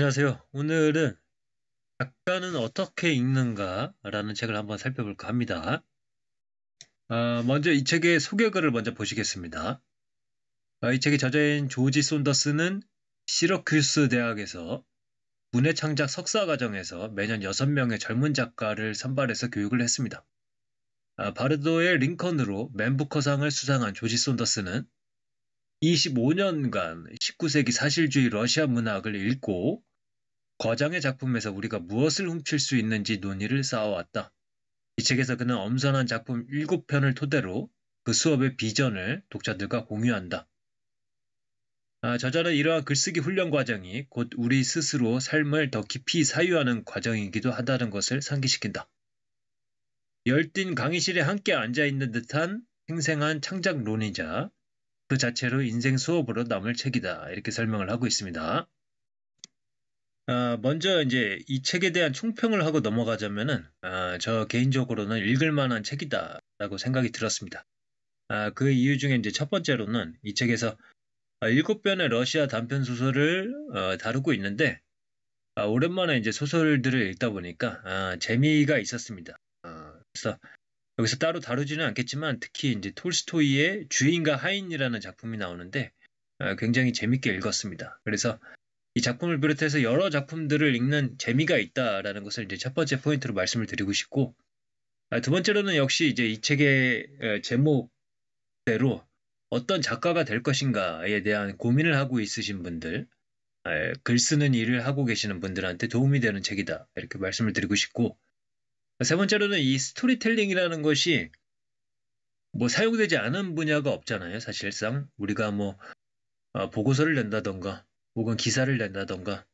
안녕하세요. 오늘은 작가는 어떻게 읽는가라는 책을 한번 살펴볼까 합니다. 먼저 이 책의 소개글을 먼저 보시겠습니다. 이 책의 저자인 조지 손더스는 시러큐스 대학에서 문해 창작 석사 과정에서 매년 6명의 젊은 작가를 선발해서 교육을 했습니다. 바르도의 링컨으로 맨부커상을 수상한 조지 손더스는 25년간 19세기 사실주의 러시아 문학을 읽고 거장의 작품에서 우리가 무엇을 훔칠 수 있는지 논의를 쌓아왔다. 이 책에서 그는 엄선한 작품 7편을 토대로 그 수업의 비전을 독자들과 공유한다. 저자는 이러한 글쓰기 훈련 과정이 곧 우리 스스로 삶을 더 깊이 사유하는 과정이기도 하다는 것을 상기시킨다. 열띤 강의실에 함께 앉아있는 듯한 생생한 창작론이자 그 자체로 인생 수업으로 남을 책이다. 이렇게 설명을 하고 있습니다. 먼저 이제 이 책에 대한 총평을 하고 넘어가자면은, 저 개인적으로는 읽을 만한 책이다라고 생각이 들었습니다. 그 이유 중에 이제 첫 번째로는 이 책에서 7편의 러시아 단편 소설을 다루고 있는데, 오랜만에 이제 소설들을 읽다 보니까 재미가 있었습니다. 그래서 여기서 따로 다루지는 않겠지만 특히 이제 톨스토이의 주인과 하인이라는 작품이 나오는데 굉장히 재밌게 읽었습니다. 그래서 이 작품을 비롯해서 여러 작품들을 읽는 재미가 있다라는 것을 이제 첫 번째 포인트로 말씀을 드리고 싶고, 두 번째로는 역시 이제 이 책의 제목대로 어떤 작가가 될 것인가에 대한 고민을 하고 있으신 분들, 글 쓰는 일을 하고 계시는 분들한테 도움이 되는 책이다. 이렇게 말씀을 드리고 싶고, 세 번째로는 이 스토리텔링이라는 것이 뭐 사용되지 않은 분야가 없잖아요. 사실상 우리가 뭐 보고서를 낸다던가 혹은 기사를 낸다던가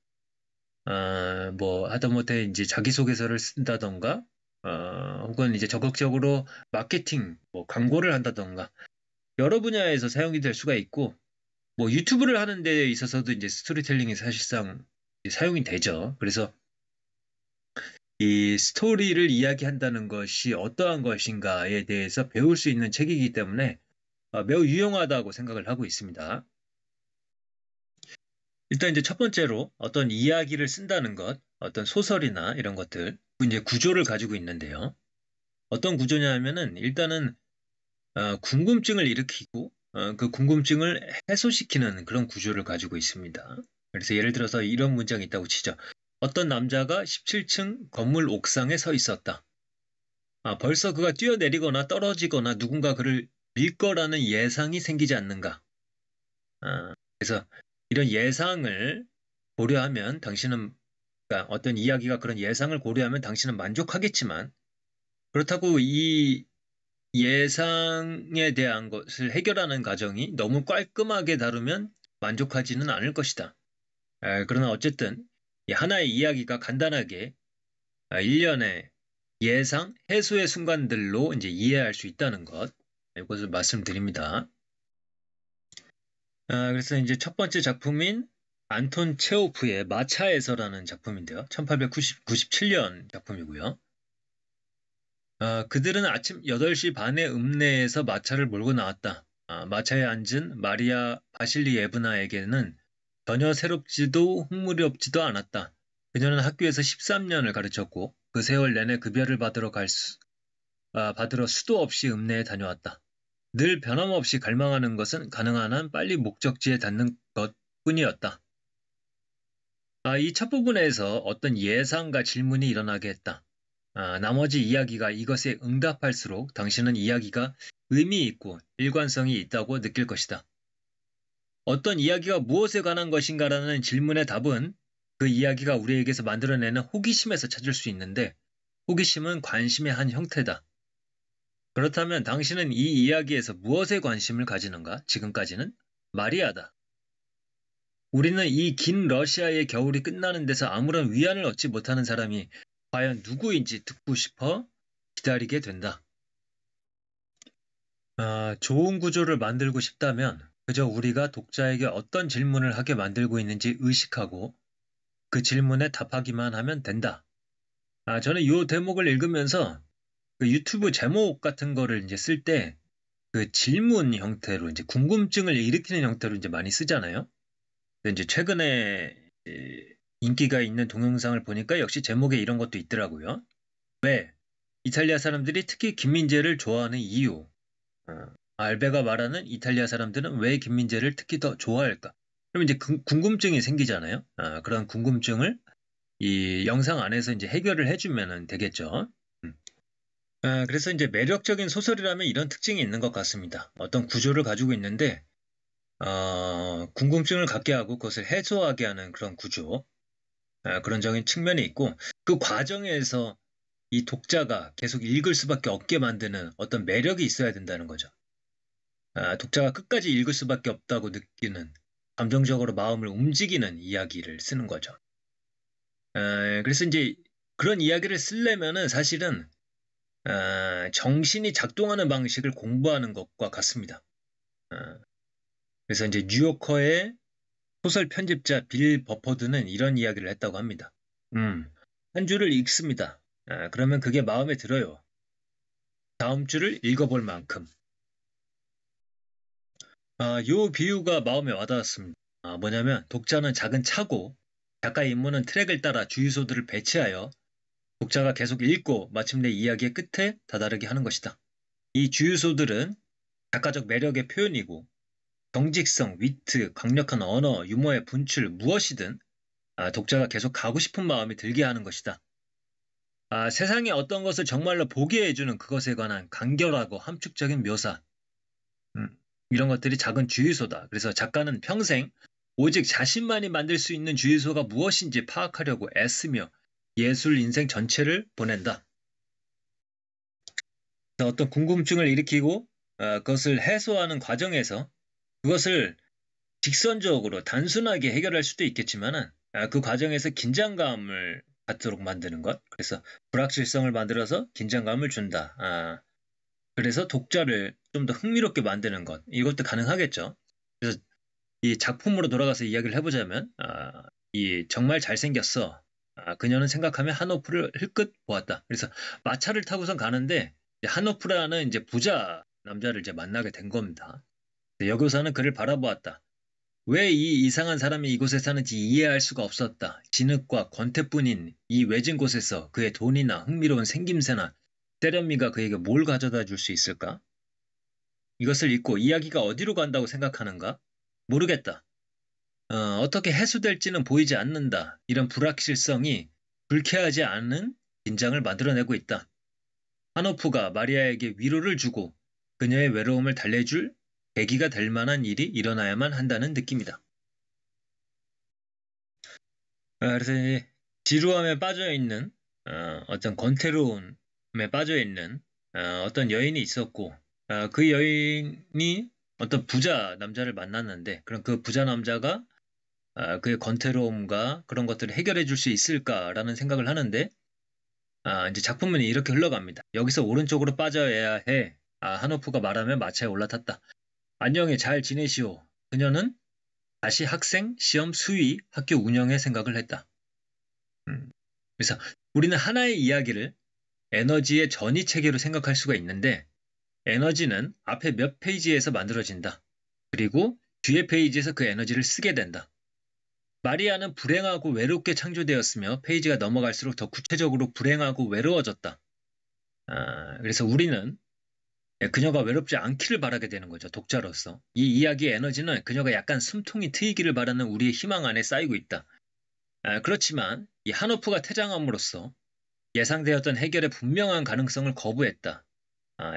뭐 하다못해 이제 자기소개서를 쓴다던가 혹은 이제 적극적으로 마케팅, 뭐 광고를 한다던가 여러 분야에서 사용이 될 수가 있고, 뭐 유튜브를 하는 데 있어서도 이제 스토리텔링이 사실상 사용이 되죠. 그래서 이 스토리를 이야기한다는 것이 어떠한 것인가에 대해서 배울 수 있는 책이기 때문에 매우 유용하다고 생각을 하고 있습니다. 일단 이제 첫 번째로 어떤 이야기를 쓴다는 것, 어떤 소설이나 이런 것들, 이제 구조를 가지고 있는데요. 어떤 구조냐 하면은 일단은 궁금증을 일으키고 그 궁금증을 해소시키는 그런 구조를 가지고 있습니다. 그래서 예를 들어서 이런 문장이 있다고 치죠. 어떤 남자가 17층 건물 옥상에 서 있었다. 벌써 그가 뛰어내리거나 떨어지거나 누군가 그를 밀 거라는 예상이 생기지 않는가. 그래서 이런 예상을 고려하면 당신은, 그러니까 어떤 이야기가 그런 예상을 고려하면 당신은 만족하겠지만, 그렇다고 이 예상에 대한 것을 해결하는 과정이 너무 깔끔하게 다루면 만족하지는 않을 것이다. 그러나 어쨌든 하나의 이야기가 간단하게 일련의 예상, 해소의 순간들로 이제 이해할 수 있다는 것, 이것을 말씀드립니다. 그래서 이제 첫 번째 작품인 안톤 체호프의 마차에서라는 작품인데요. 1897년 작품이고요. 그들은 아침 8시 반에 읍내에서 마차를 몰고 나왔다. 마차에 앉은 마리아 바실리예브나에게는 전혀 새롭지도 흥미롭지도 않았다. 그녀는 학교에서 13년을 가르쳤고 그 세월 내내 급여를 받으러 수도 없이 읍내에 다녀왔다. 늘 변함없이 갈망하는 것은 가능한 한 빨리 목적지에 닿는 것뿐이었다. 이 첫 부분에서 어떤 예상과 질문이 일어나게 했다. 나머지 이야기가 이것에 응답할수록 당신은 이야기가 의미 있고 일관성이 있다고 느낄 것이다. 어떤 이야기가 무엇에 관한 것인가라는 질문의 답은 그 이야기가 우리에게서 만들어내는 호기심에서 찾을 수 있는데, 호기심은 관심의 한 형태다. 그렇다면 당신은 이 이야기에서 무엇에 관심을 가지는가? 지금까지는 마리아다. 우리는 이 긴 러시아의 겨울이 끝나는 데서 아무런 위안을 얻지 못하는 사람이 과연 누구인지 듣고 싶어 기다리게 된다. 좋은 구조를 만들고 싶다면 그저 우리가 독자에게 어떤 질문을 하게 만들고 있는지 의식하고 그 질문에 답하기만 하면 된다. 저는 이 대목을 읽으면서 그 유튜브 제목 같은 거를 이제 쓸 때 그 질문 형태로 이제 궁금증을 일으키는 형태로 이제 많이 쓰잖아요. 근데 이제 최근에 인기가 있는 동영상을 보니까 역시 제목에 이런 것도 있더라고요. 왜 이탈리아 사람들이 특히 김민재를 좋아하는 이유. 알베가 말하는 이탈리아 사람들은 왜 김민재를 특히 더 좋아할까? 그러면 이제 궁금증이 생기잖아요. 그런 궁금증을 이 영상 안에서 이제 해결을 해주면 되겠죠. 그래서 이제 매력적인 소설이라면 이런 특징이 있는 것 같습니다. 어떤 구조를 가지고 있는데, 궁금증을 갖게 하고 그것을 해소하게 하는 그런 구조, 그런 적인 측면이 있고, 그 과정에서 이 독자가 계속 읽을 수밖에 없게 만드는 어떤 매력이 있어야 된다는 거죠. 독자가 끝까지 읽을 수밖에 없다고 느끼는, 감정적으로 마음을 움직이는 이야기를 쓰는 거죠. 그래서 이제 그런 이야기를 쓰려면은 사실은 정신이 작동하는 방식을 공부하는 것과 같습니다. 그래서 이제 뉴요커의 소설 편집자 빌 버퍼드는 이런 이야기를 했다고 합니다. 한 줄을 읽습니다. 그러면 그게 마음에 들어요. 다음 줄을 읽어볼 만큼. 요 비유가 마음에 와닿았습니다. 뭐냐면 독자는 작은 차고 작가의 임무는 트랙을 따라 주유소들을 배치하여 독자가 계속 읽고 마침내 이야기의 끝에 다다르게 하는 것이다. 이 주유소들은 작가적 매력의 표현이고 정직성, 위트, 강력한 언어, 유머의 분출 무엇이든 독자가 계속 가고 싶은 마음이 들게 하는 것이다. 세상에 어떤 것을 정말로 보게 해주는 그것에 관한 간결하고 함축적인 묘사. 이런 것들이 작은 주유소다. 그래서 작가는 평생 오직 자신만이 만들 수 있는 주유소가 무엇인지 파악하려고 애쓰며 예술 인생 전체를 보낸다. 어떤 궁금증을 일으키고 그것을 해소하는 과정에서 그것을 직선적으로 단순하게 해결할 수도 있겠지만 그 과정에서 긴장감을 갖도록 만드는 것. 그래서 불확실성을 만들어서 긴장감을 준다. 그래서 독자를 좀 더 흥미롭게 만드는 것. 이것도 가능하겠죠. 그래서 이 작품으로 돌아가서 이야기를 해보자면 이 정말 잘생겼어. 그녀는 생각하며 한오프를 흘끗 보았다. 그래서 마차를 타고선 가는데 한오프라는 이제 부자 남자를 이제 만나게 된 겁니다. 여교사는 그를 바라보았다. 왜 이 이상한 사람이 이곳에 사는지 이해할 수가 없었다. 진흙과 권태뿐인 이 외진 곳에서 그의 돈이나 흥미로운 생김새나 세련미가 그에게 뭘 가져다 줄 수 있을까? 이것을 읽고 이야기가 어디로 간다고 생각하는가? 모르겠다. 어떻게 해소될지는 보이지 않는다. 이런 불확실성이 불쾌하지 않은 긴장을 만들어내고 있다. 한오프가 마리아에게 위로를 주고 그녀의 외로움을 달래줄 계기가 될 만한 일이 일어나야만 한다는 느낌이다. 그래서 지루함에 빠져있는 어떤 권태로움에 빠져있는 어떤 여인이 있었고 그 여인이 어떤 부자 남자를 만났는데 그럼 그 부자 남자가 그의 권태로움과 그런 것들을 해결해 줄 수 있을까라는 생각을 하는데 이제 작품은 이렇게 흘러갑니다. 여기서 오른쪽으로 빠져야 해. 한오프가 말하며 마차에 올라탔다. 안녕히 잘 지내시오. 그녀는 다시 학생, 시험, 수의, 학교 운영의 생각을 했다. 그래서 우리는 하나의 이야기를 에너지의 전이 체계로 생각할 수가 있는데 에너지는 앞에 몇 페이지에서 만들어진다. 그리고 뒤에 페이지에서 그 에너지를 쓰게 된다. 마리아는 불행하고 외롭게 창조되었으며 페이지가 넘어갈수록 더 구체적으로 불행하고 외로워졌다. 그래서 우리는 그녀가 외롭지 않기를 바라게 되는 거죠. 독자로서. 이 이야기의 에너지는 그녀가 약간 숨통이 트이기를 바라는 우리의 희망 안에 쌓이고 있다. 그렇지만 이 한오프가 퇴장함으로써 예상되었던 해결의 분명한 가능성을 거부했다.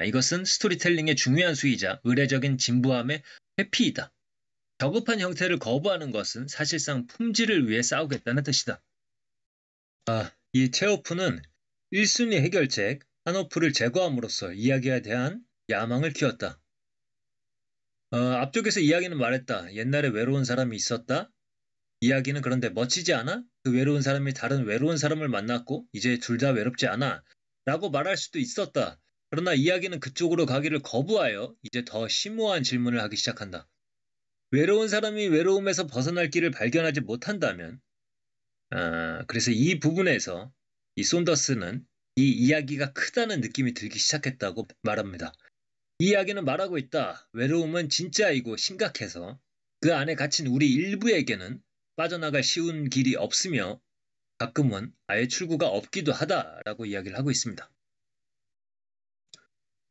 이것은 스토리텔링의 중요한 수이자 의례적인 진부함의 회피이다. 저급한 형태를 거부하는 것은 사실상 품질을 위해 싸우겠다는 뜻이다. 이 체오프는 1순위 해결책 한오프를 제거함으로써 이야기에 대한 야망을 키웠다. 앞쪽에서 이야기는 말했다. 옛날에 외로운 사람이 있었다. 이야기는 그런데 멋지지 않아? 그 외로운 사람이 다른 외로운 사람을 만났고 이제 둘 다 외롭지 않아. 라고 말할 수도 있었다. 그러나 이야기는 그쪽으로 가기를 거부하여 이제 더 심오한 질문을 하기 시작한다. 외로운 사람이 외로움에서 벗어날 길을 발견하지 못한다면 그래서 이 부분에서 이 손더스는 이 이야기가 크다는 느낌이 들기 시작했다고 말합니다. 이 이야기는 말하고 있다. 외로움은 진짜이고 심각해서 그 안에 갇힌 우리 일부에게는 빠져나갈 쉬운 길이 없으며 가끔은 아예 출구가 없기도 하다라고 이야기를 하고 있습니다.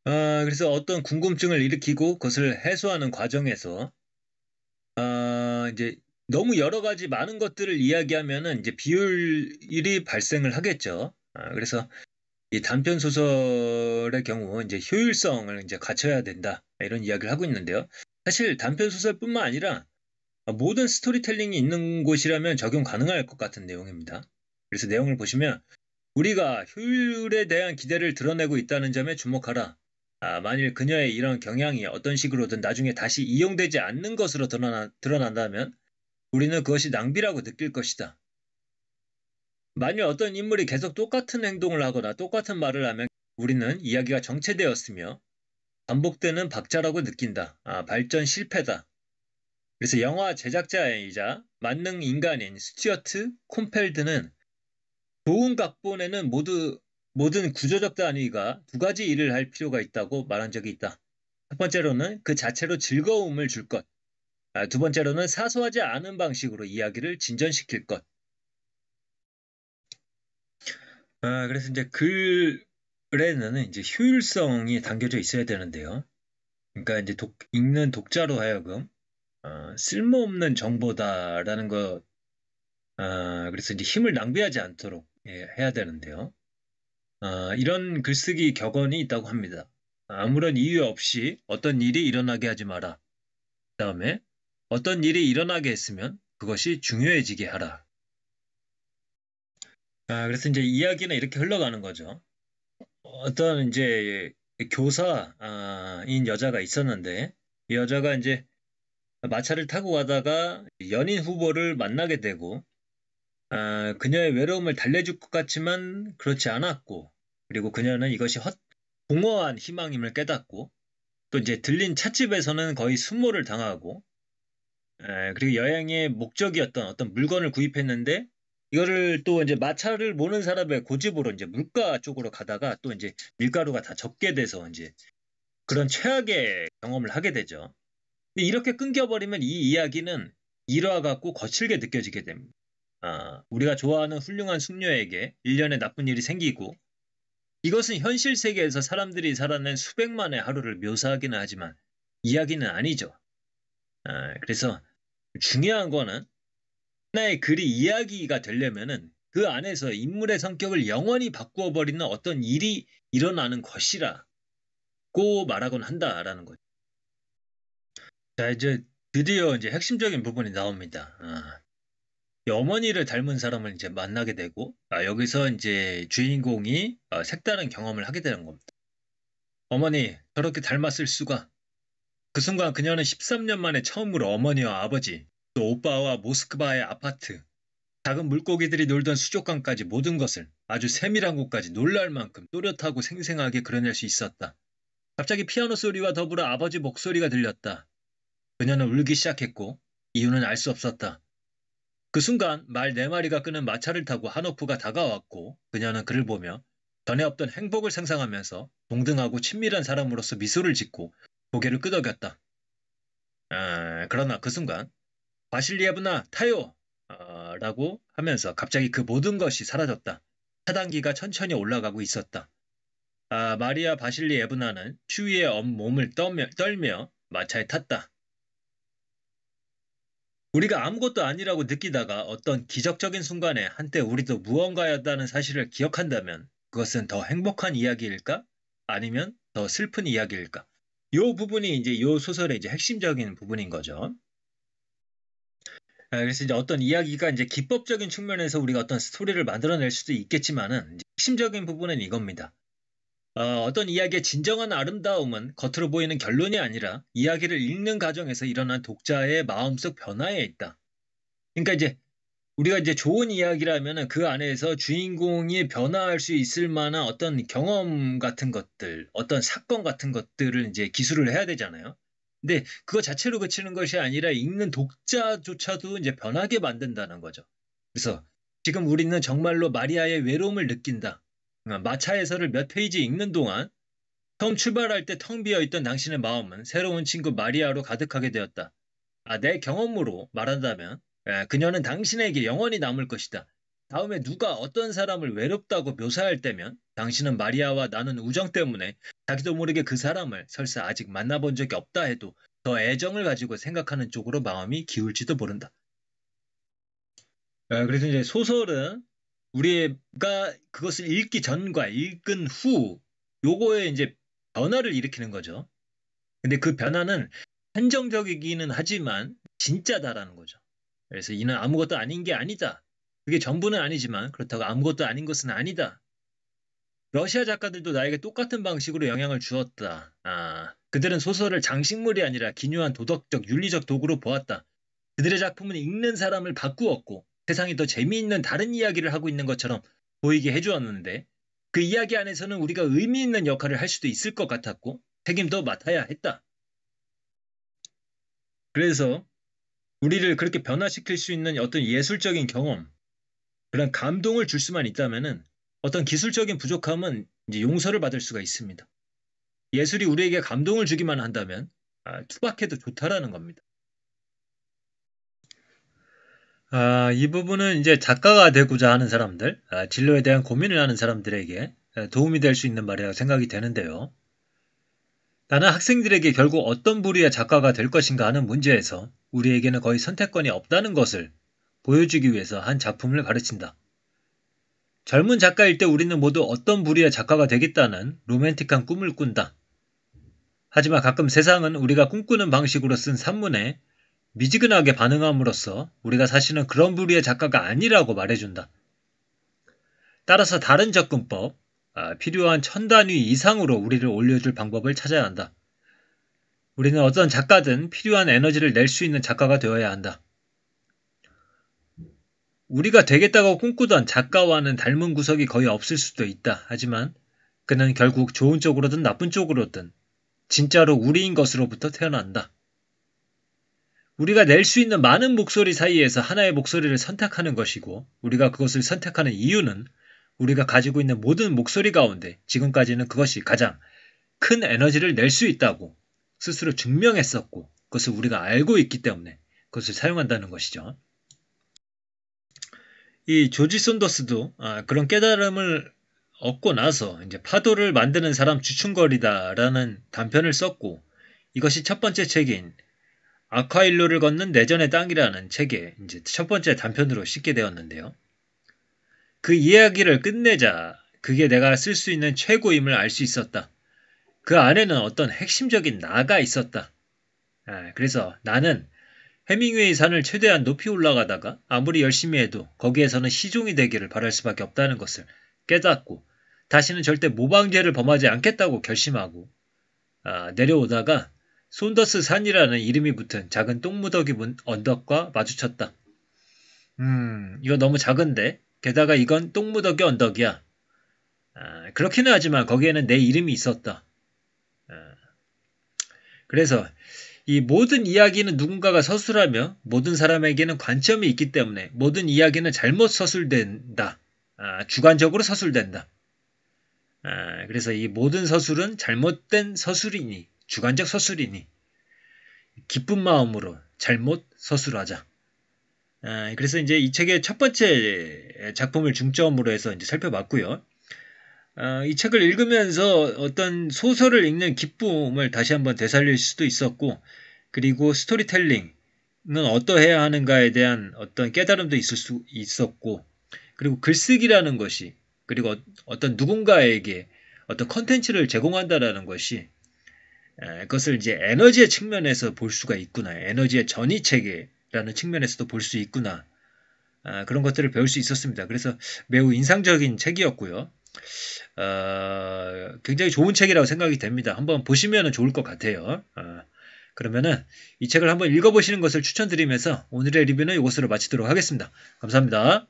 그래서 어떤 궁금증을 일으키고 그것을 해소하는 과정에서 이제 너무 여러 가지 많은 것들을 이야기하면은 이제 비효율이 발생을 하겠죠. 그래서 이 단편 소설의 경우 이제 효율성을 이제 갖춰야 된다 이런 이야기를 하고 있는데요. 사실 단편 소설뿐만 아니라 모든 스토리텔링이 있는 곳이라면 적용 가능할 것 같은 내용입니다. 그래서 내용을 보시면 우리가 효율에 대한 기대를 드러내고 있다는 점에 주목하라. 만일 그녀의 이런 경향이 어떤 식으로든 나중에 다시 이용되지 않는 것으로 드러난다면 우리는 그것이 낭비라고 느낄 것이다. 만일 어떤 인물이 계속 똑같은 행동을 하거나 똑같은 말을 하면 우리는 이야기가 정체되었으며 반복되는 박자라고 느낀다. 발전 실패다. 그래서 영화 제작자이자 만능 인간인 스튜어트 콤펠드는 좋은 각본에는 모든 구조적 단위가 두 가지 일을 할 필요가 있다고 말한 적이 있다. 첫 번째로는 그 자체로 즐거움을 줄 것. 두 번째로는 사소하지 않은 방식으로 이야기를 진전시킬 것. 그래서 이제 글에는 이제 효율성이 담겨져 있어야 되는데요. 그러니까 이제 읽는 독자로 하여금 쓸모없는 정보다라는 것, 그래서 이제 힘을 낭비하지 않도록 해야 되는데요. 이런 글쓰기 격언이 있다고 합니다. 아무런 이유 없이 어떤 일이 일어나게 하지 마라. 그 다음에 어떤 일이 일어나게 했으면 그것이 중요해지게 하라. 그래서 이제 이야기는 이렇게 흘러가는 거죠. 어떤 이제 교사인 여자가 있었는데 이 여자가 이제 마차를 타고 가다가 연인 후보를 만나게 되고 그녀의 외로움을 달래줄 것 같지만 그렇지 않았고 그리고 그녀는 이것이 공허한 희망임을 깨닫고 또 이제 들린 찻집에서는 거의 수모를 당하고 그리고 여행의 목적이었던 어떤 물건을 구입했는데 이거를 또 이제 마차를 모는 사람의 고집으로 이제 물가 쪽으로 가다가 또 이제 밀가루가 다 적게 돼서 이제 그런 최악의 경험을 하게 되죠. 이렇게 끊겨버리면 이 이야기는 일화 같고 거칠게 느껴지게 됩니다. 우리가 좋아하는 훌륭한 숙녀에게 일련의 나쁜 일이 생기고 이것은 현실 세계에서 사람들이 살아낸 수백만의 하루를 묘사하기는 하지만 이야기는 아니죠. 그래서 중요한 거는 하나의 글이 이야기가 되려면은 그 안에서 인물의 성격을 영원히 바꾸어 버리는 어떤 일이 일어나는 것이라고 말하곤 한다라는 거죠. 자, 이제 드디어 이제 핵심적인 부분이 나옵니다. 어머니를 닮은 사람을 이제 만나게 되고, 여기서 이제 주인공이 색다른 경험을 하게 되는 겁니다. 어머니, 저렇게 닮았을 수가. 그 순간 그녀는 13년 만에 처음으로 어머니와 아버지, 또 오빠와 모스크바의 아파트, 작은 물고기들이 놀던 수족관까지 모든 것을 아주 세밀한 곳까지 놀랄 만큼 또렷하고 생생하게 그려낼 수 있었다. 갑자기 피아노 소리와 더불어 아버지 목소리가 들렸다. 그녀는 울기 시작했고 이유는 알 수 없었다. 그 순간 말 4마리가 끄는 마차를 타고 한오프가 다가왔고 그녀는 그를 보며 전에 없던 행복을 상상하면서 동등하고 친밀한 사람으로서 미소를 짓고 고개를 끄덕였다. 그러나 그 순간 바실리에브나 타요! 라고 하면서 갑자기 그 모든 것이 사라졌다. 차단기가 천천히 올라가고 있었다. 마리아 바실리에브나는 추위에 온몸을 떨며 마차에 탔다. 우리가 아무것도 아니라고 느끼다가 어떤 기적적인 순간에 한때 우리도 무언가였다는 사실을 기억한다면 그것은 더 행복한 이야기일까? 아니면 더 슬픈 이야기일까? 이 부분이 이제 이 소설의 이제 핵심적인 부분인 거죠. 그래서 이제 어떤 이야기가 이제 기법적인 측면에서 우리가 어떤 스토리를 만들어낼 수도 있겠지만은 핵심적인 부분은 이겁니다. 어떤 이야기의 진정한 아름다움은 겉으로 보이는 결론이 아니라 이야기를 읽는 과정에서 일어난 독자의 마음속 변화에 있다. 그러니까 이제 우리가 이제 좋은 이야기라면은 그 안에서 주인공이 변화할 수 있을 만한 어떤 경험 같은 것들, 어떤 사건 같은 것들을 이제 기술을 해야 되잖아요. 근데 그거 자체로 그치는 것이 아니라 읽는 독자조차도 이제 변하게 만든다는 거죠. 그래서 지금 우리는 정말로 마리아의 외로움을 느낀다. 마차에서를 몇 페이지 읽는 동안 처음 출발할 때 텅 비어 있던 당신의 마음은 새로운 친구 마리아로 가득하게 되었다. 내 경험으로 말한다면 그녀는 당신에게 영원히 남을 것이다. 다음에 누가 어떤 사람을 외롭다고 묘사할 때면 당신은 마리아와 나눈 우정 때문에 자기도 모르게 그 사람을 설사 아직 만나본 적이 없다 해도 더 애정을 가지고 생각하는 쪽으로 마음이 기울지도 모른다. 그래서 이제 소설은 우리가 그것을 읽기 전과 읽은 후 요거에 이제 변화를 일으키는 거죠. 근데 그 변화는 한정적이기는 하지만 진짜다라는 거죠. 그래서 이는 아무것도 아닌 게 아니다. 그게 전부는 아니지만 그렇다고 아무것도 아닌 것은 아니다. 러시아 작가들도 나에게 똑같은 방식으로 영향을 주었다. 그들은 소설을 장식물이 아니라 기묘한 도덕적, 윤리적 도구로 보았다. 그들의 작품은 읽는 사람을 바꾸었고 세상이 더 재미있는 다른 이야기를 하고 있는 것처럼 보이게 해주었는데 그 이야기 안에서는 우리가 의미 있는 역할을 할 수도 있을 것 같았고 책임도 맡아야 했다. 그래서 우리를 그렇게 변화시킬 수 있는 어떤 예술적인 경험, 그런 감동을 줄 수만 있다면은 어떤 기술적인 부족함은 이제 용서를 받을 수가 있습니다. 예술이 우리에게 감동을 주기만 한다면 투박해도 좋다라는 겁니다. 이 부분은 이제 작가가 되고자 하는 사람들, 진로에 대한 고민을 하는 사람들에게 도움이 될 수 있는 말이라고 생각이 되는데요. 나는 학생들에게 결국 어떤 부류의 작가가 될 것인가 하는 문제에서 우리에게는 거의 선택권이 없다는 것을 보여주기 위해서 한 작품을 가르친다. 젊은 작가일 때 우리는 모두 어떤 부류의 작가가 되겠다는 로맨틱한 꿈을 꾼다. 하지만 가끔 세상은 우리가 꿈꾸는 방식으로 쓴 산문에 미지근하게 반응함으로써 우리가 사실은 그런 부류의 작가가 아니라고 말해준다. 따라서 다른 접근법, 필요한 1000단위 이상으로 우리를 올려줄 방법을 찾아야 한다. 우리는 어떤 작가든 필요한 에너지를 낼 수 있는 작가가 되어야 한다. 우리가 되겠다고 꿈꾸던 작가와는 닮은 구석이 거의 없을 수도 있다. 하지만 그는 결국 좋은 쪽으로든 나쁜 쪽으로든 진짜로 우리인 것으로부터 태어난다. 우리가 낼 수 있는 많은 목소리 사이에서 하나의 목소리를 선택하는 것이고 우리가 그것을 선택하는 이유는 우리가 가지고 있는 모든 목소리 가운데 지금까지는 그것이 가장 큰 에너지를 낼 수 있다고 스스로 증명했었고 그것을 우리가 알고 있기 때문에 그것을 사용한다는 것이죠. 이 조지 손더스도 그런 깨달음을 얻고 나서 이제 파도를 만드는 사람 주춤거리다라는 단편을 썼고 이것이 첫 번째 책인 아카일로를 걷는 내전의 땅이라는 책의 이제 첫 번째 단편으로 싣게 되었는데요. 그 이야기를 끝내자 그게 내가 쓸 수 있는 최고임을 알 수 있었다. 그 안에는 어떤 핵심적인 나가 있었다. 그래서 나는 해밍웨이 산을 최대한 높이 올라가다가 아무리 열심히 해도 거기에서는 시종이 되기를 바랄 수밖에 없다는 것을 깨닫고 다시는 절대 모방죄를 범하지 않겠다고 결심하고 내려오다가 손더스 산이라는 이름이 붙은 작은 똥무더기 언덕과 마주쳤다. 이거 너무 작은데? 게다가 이건 똥무더기 언덕이야. 그렇기는 하지만 거기에는 내 이름이 있었다. 그래서 이 모든 이야기는 누군가가 서술하며 모든 사람에게는 관점이 있기 때문에 모든 이야기는 잘못 서술된다. 주관적으로 서술된다. 그래서 이 모든 서술은 잘못된 서술이니 주관적 서술이니 기쁜 마음으로 잘못 서술하자. 그래서 이제 이 책의 첫 번째 작품을 중점으로 해서 이제 살펴봤고요. 이 책을 읽으면서 어떤 소설을 읽는 기쁨을 다시 한번 되살릴 수도 있었고, 그리고 스토리텔링은 어떠해야 하는가에 대한 어떤 깨달음도 있을 수 있었고, 그리고 글쓰기라는 것이, 그리고 어떤 누군가에게 어떤 컨텐츠를 제공한다라는 것이, 그것을 이제 에너지의 측면에서 볼 수가 있구나. 에너지의 전이체계라는 측면에서도 볼 수 있구나. 그런 것들을 배울 수 있었습니다. 그래서 매우 인상적인 책이었고요. 굉장히 좋은 책이라고 생각이 됩니다. 한번 보시면 좋을 것 같아요. 그러면은 이 책을 한번 읽어보시는 것을 추천드리면서 오늘의 리뷰는 이것으로 마치도록 하겠습니다. 감사합니다.